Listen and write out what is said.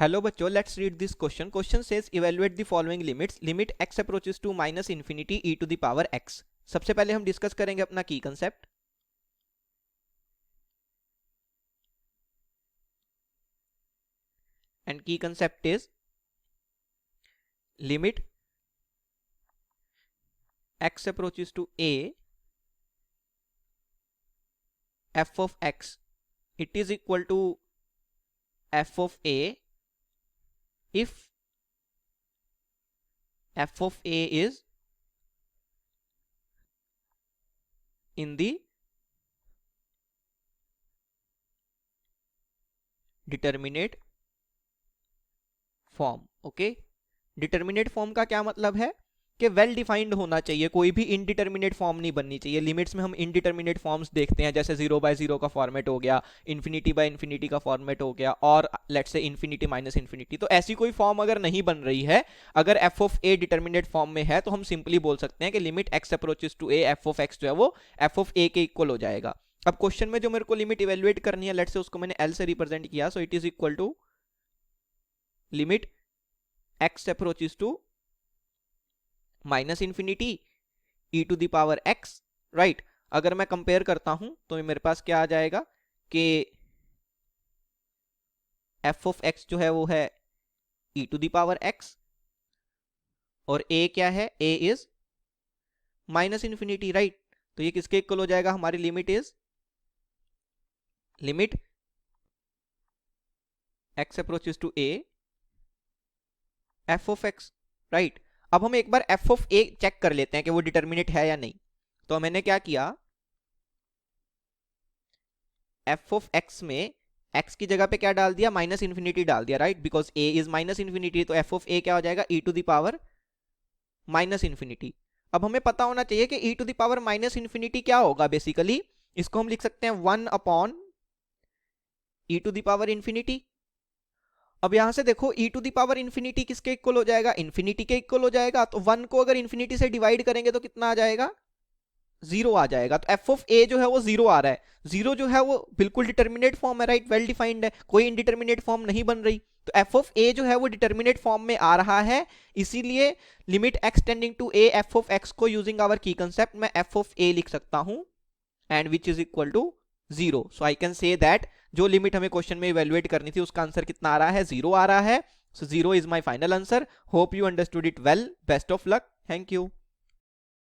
Hello बच्चों, let's read this question. Question says evaluate the following limits. Limit x approaches to minus infinity e to the power x. सबसे पहले हम discuss करेंगे अपना key concept. And key concept is limit x approaches to a f of x, it is equal to f of a if f of a is in the determinate form. Okay, determinate form का क्या मतलब है कि well defined होना चाहिए, कोई भी indeterminate form नहीं बननी चाहिए. लिमिट्स में हम इनडिटर्मिनेट फॉर्म्स देखते हैं, जैसे 0/0 का फॉर्मेट हो गया, इन्फिनिटी का फॉर्मेट हो गया, और let's say infinity minus infinity. तो ऐसी कोई फॉर्म अगर नहीं बन रही है, अगर f of a determinate form में है, तो हम सिंपली बोल सकते हैं कि limit x approaches to a f of x जो है वो एफ ऑफ ए के इक्वल हो जाएगा. अब क्वेश्चन में जो मेरे को लिमिट इवेल्युएट करनी है, लेट्स से उसको मैंने एल से रिप्रेजेंट किया, so it is equal to limit x approaches to minus infinity e to the power x. Right, अगर मैं कंपेयर करता हूं तो मेरे पास क्या आ जाएगा कि एफ ऑफ एक्स जो है वो है e to the power x, और ए क्या है, a is minus infinity. Right, तो ये किसके इक्वल हो जाएगा, हमारी limit is limit x approaches to a f of x. Right, अब हम एक बार एफ ऑफ ए चेक कर लेते हैं कि वो डिटर्मिनेट है या नहीं. तो मैंने क्या किया, एफ ऑफ एक्स में एक्स की जगह पे क्या डाल दिया, माइनस इन्फिनिटी डाल दिया. Right, because A is minus infinity, तो एफ ऑफ ए क्या हो जाएगा, E to the power minus infinity. अब हमें पता होना चाहिए कि E to the power minus infinity क्या होगा. बेसिकली इसको हम लिख सकते हैं 1 upon E to the power infinity. अब यहां से देखो E to the power infinity किसके इक्वल हो जाएगा, इन्फिनिटी के इक्वल हो जाएगा. तो 1 को अगर इन्फिनिटी से डिवाइड करेंगे तो कितना आ जाएगा, 0 आ जाएगा. तो एफ ऑफ ए जो है वो 0 आ रहा है. 0 जो है वो बिल्कुल डिटर्मिनेट फॉर्म है. राइट, वेल डिफाइंड है, कोई इनडिटर्मिनेट फॉर्म नहीं बन रही. तो एफ ऑफ ए जो है वो डिटर्मिनेट फॉर्म में आ रहा है. इसीलिए limit x tending to a f of x को यूजिंग आवर की कंसेप्ट मैं एफ ऑफ ए लिख सकता हूं, and which is equal to 0. So I can say that जो लिमिट हमें क्वेश्चन में इवेल्युएट करनी थी उसका आंसर कितना आ रहा है, 0 आ रहा है. सो 0 is my final answer. Hope you understood it well. Best of luck. Thank you.